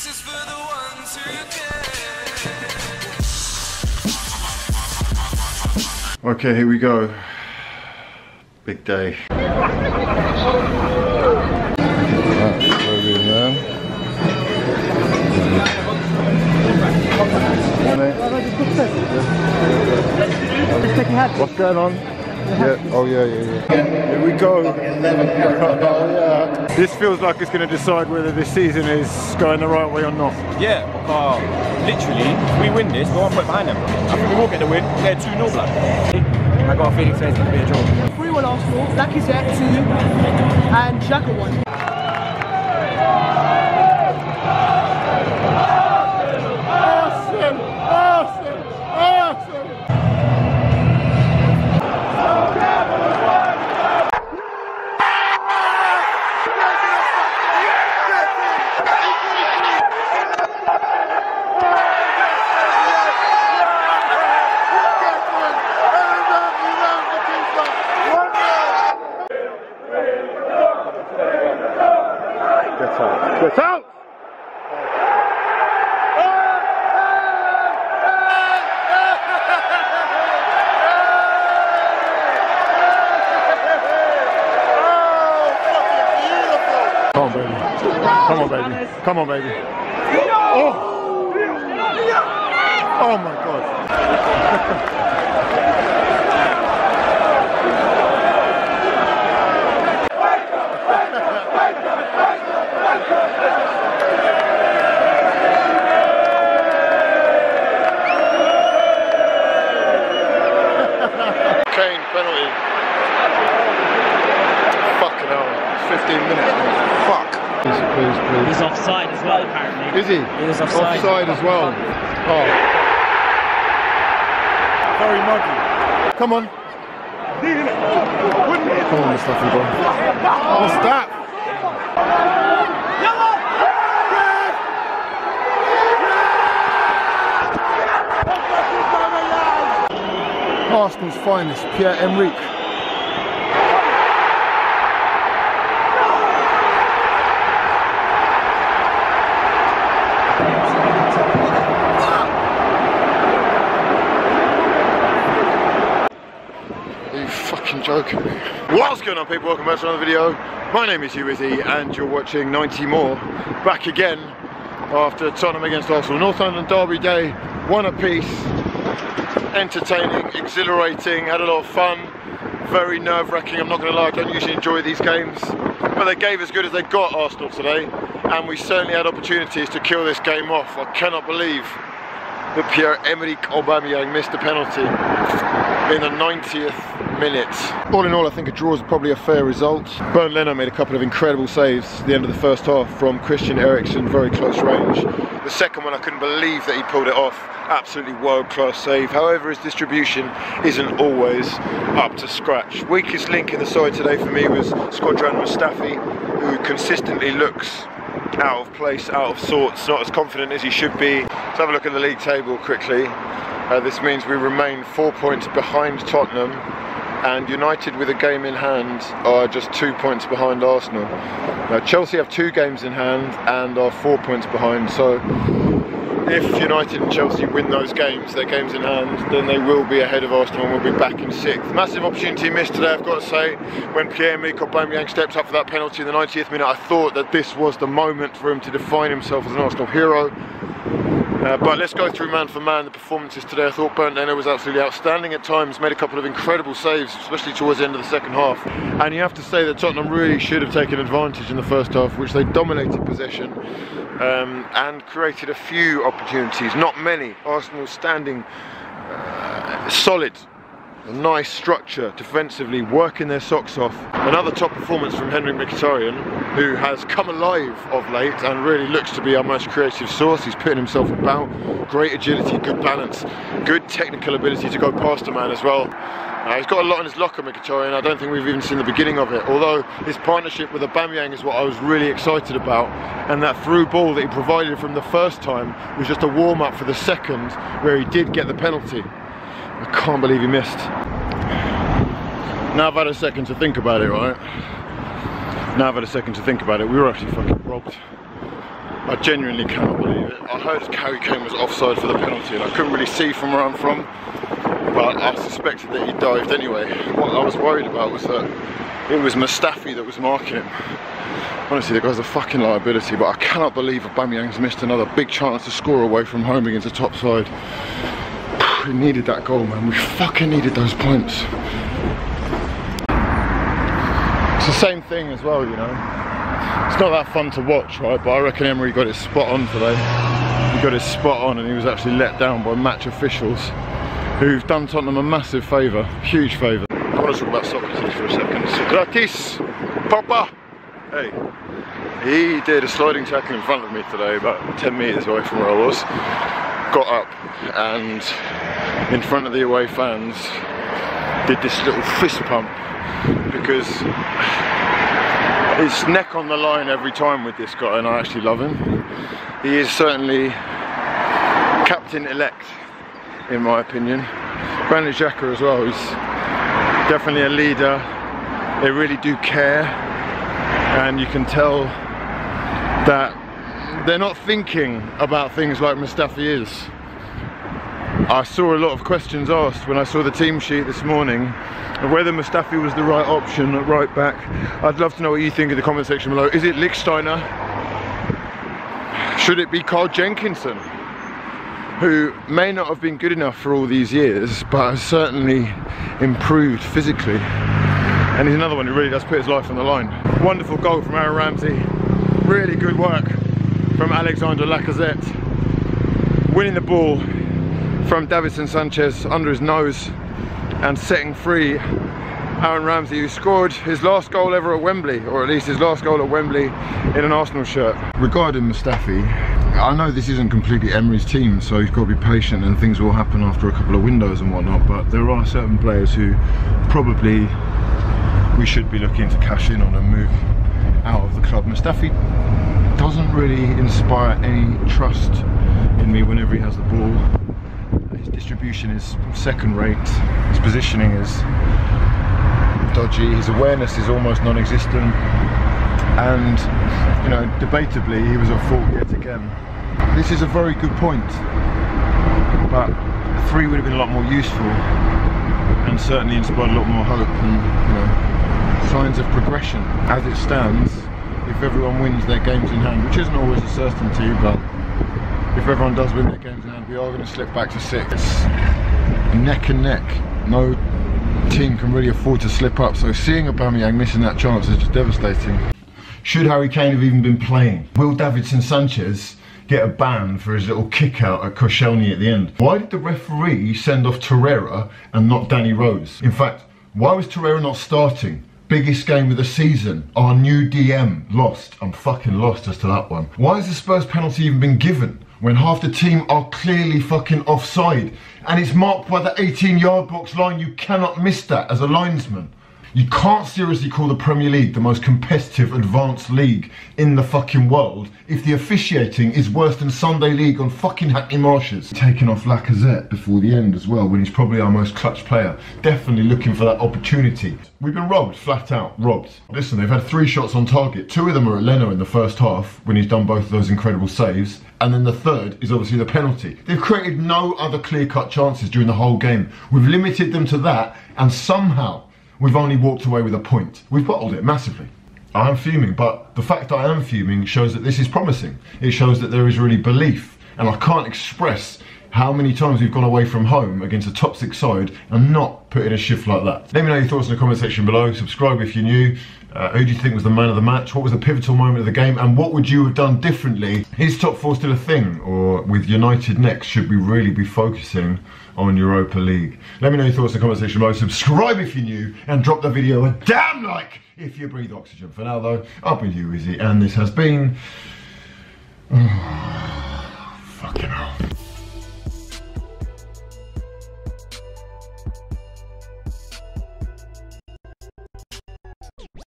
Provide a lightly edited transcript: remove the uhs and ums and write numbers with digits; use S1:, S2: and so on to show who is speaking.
S1: is for the ones who care.
S2: Okay, here we go. Big day. What's going on? Yeah. Oh yeah. Here we go. Oh yeah. This feels like it's going to decide whether this season is going the right way or not.
S3: Yeah, literally, if we win this, we're 1 point behind them. I think we will get the win. They're 2-0 blood. I got a feeling today's going to be a draw.
S4: 3-1 Arsenal, Lacazette 2 and Xhaka 1.
S2: Get out! Come on, baby. Come on, baby. Come on, baby. Oh! Oh my God. Kane penalty. Fucking hell. 15 minutes. Fuck. Please.
S5: He's offside as well, apparently.
S2: Is he?
S5: He was offside.
S2: Offside as well. Oh. Very muggy. Come on. Come on, Mustafi, bro. What's that? Arsenal's finest, Pierre-Emerick. Are you fucking joking me? What's going on, people? Welcome back to another video. My name is hughwizzy and you're watching 90 more. Back again after Tottenham against Arsenal. North London derby day, 1 apiece. Entertaining, exhilarating, had a lot of fun, very nerve-wracking. I'm not going to lie, I don't usually enjoy these games, but they gave as good as they got, Arsenal, today, and we certainly had opportunities to kill this game off. I cannot believe that Pierre-Emerick Aubameyang missed a penalty in the 90th minute. All in all, I think a draw is probably a fair result. Bernd Leno made a couple of incredible saves at the end of the first half from Christian Eriksen, very close range. The second one, I couldn't believe that he pulled it off. Absolutely world-class save. However, his distribution isn't always up to scratch. Weakest link in the side today for me was Shkodran Mustafi, who consistently looks out of place, out of sorts, not as confident as he should be. Let's have a look at the league table quickly. This means we remain 4 points behind Tottenham, and United, with a game in hand, are just 2 points behind Arsenal. Now Chelsea have 2 games in hand and are 4 points behind, so if United and Chelsea win those games, their games in hand, then they will be ahead of Arsenal and will be back in 6th. Massive opportunity missed today, I've got to say. When Pierre-Emerick Aubameyang stepped up for that penalty in the 90th minute, I thought that this was the moment for him to define himself as an Arsenal hero. But let's go through man for man the performances today. I thought Bernd Leno was absolutely outstanding at times, made a couple of incredible saves, especially towards the end of the second half. And you have to say that Tottenham really should have taken advantage in the first half, which they dominated possession and created a few opportunities, not many. Arsenal standing solid. A nice structure defensively, working their socks off. Another top performance from Henrik Mkhitaryan, who has come alive of late and really looks to be our most creative source. He's putting himself about, great agility, good balance, good technical ability to go past a man as well. He's got a lot in his locker, Mkhitaryan. I don't think we've even seen the beginning of it, although his partnership with Aubameyang is what I was really excited about, and that through ball that he provided from the first time was just a warm-up for the second, where he did get the penalty. I can't believe he missed. Now I've had a second to think about it, right? Now I've had a second to think about it. We were actually fucking robbed. I genuinely cannot believe it. I heard Harry Kane was offside for the penalty and I couldn't really see from where I'm from, but I suspected that he dived anyway. What I was worried about was that it was Mustafi that was marking him. Honestly, the guy's a fucking liability, but I cannot believe Aubameyang's missed another big chance to score away from home against the top side. We needed that goal, man. We fucking needed those points. It's the same thing as well, you know. It's not that fun to watch, right? But I reckon Emery got it spot on today. He got it spot on and he was actually let down by match officials who've done Tottenham a massive favour, huge favour. I want to talk about Socrates for a second. Socrates! Papa! Hey, he did a sliding tackle in front of me today, about 10 metres away from where I was. Got up and in front of the away fans did this little fist pump because it's neck on the line every time with this guy and I actually love him. He is certainly captain-elect in my opinion. Granit Xhaka as well, he's definitely a leader. They really do care and you can tell that they're not thinking about things like Mustafi is. I saw a lot of questions asked when I saw the team sheet this morning of whether Mustafi was the right option at right back. I'd love to know what you think in the comment section below. Is it Lichtsteiner? Should it be Carl Jenkinson, who may not have been good enough for all these years but has certainly improved physically, and he's another one who really does put his life on the line. Wonderful goal from Aaron Ramsey, really good work from Alexander Lacazette, winning the ball from Davinson Sanchez under his nose and setting free Aaron Ramsey, who scored his last goal ever at Wembley, or at least his last goal at Wembley in an Arsenal shirt. Regarding Mustafi, I know this isn't completely Emery's team, so he's got to be patient and things will happen after a couple of windows and whatnot, but there are certain players who probably we should be looking to cash in on and move out of the club. Mustafi doesn't really inspire any trust in me whenever he has the ball. His distribution is second rate, his positioning is dodgy, his awareness is almost non-existent, and you know, debatably he was at fault yet again. This is a very good point, but 3 would have been a lot more useful and certainly inspired a lot more hope and, you know, signs of progression. As it stands, if everyone wins their games in hand, which isn't always a certainty, but if everyone does win their games in hand, we are going to slip back to 6. Neck and neck. No team can really afford to slip up, so seeing Aubameyang missing that chance is just devastating. Should Harry Kane have even been playing? Will Davinson Sanchez get a ban for his little kick out at Koscielny at the end? Why did the referee send off Torreira and not Danny Rose? In fact, why was Torreira not starting? Biggest game of the season. Our new DM lost. I'm fucking lost as to that one. Why has the Spurs penalty even been given when half the team are clearly fucking offside and it's marked by the 18-yard box line? You cannot miss that as a linesman. You can't seriously call the Premier League the most competitive advanced league in the fucking world if the officiating is worse than Sunday League on fucking Hackney Marshes. Taking off Lacazette before the end as well, when he's probably our most clutch player. Definitely looking for that opportunity. We've been robbed, flat out, robbed. Listen, they've had 3 shots on target. 2 of them are at Leno in the first half, when he's done both of those incredible saves. And then the third is obviously the penalty. They've created no other clear-cut chances during the whole game. We've limited them to that, and somehow we've only walked away with a point. We've bottled it massively. I am fuming, but the fact that I am fuming shows that this is promising. It shows that there is really belief, and I can't express how many times we've gone away from home against a top 6 side and not put in a shift like that. Let me know your thoughts in the comment section below. Subscribe if you're new. Who do you think was the man of the match? What was the pivotal moment of the game? And what would you have done differently? Is top 4 still a thing? Or with United next, should we really be focusing on Europa League? Let me know your thoughts in the comment section below. Subscribe if you're new and drop the video a damn like if you breathe oxygen. For now though, I've been hughwizzy and this has been...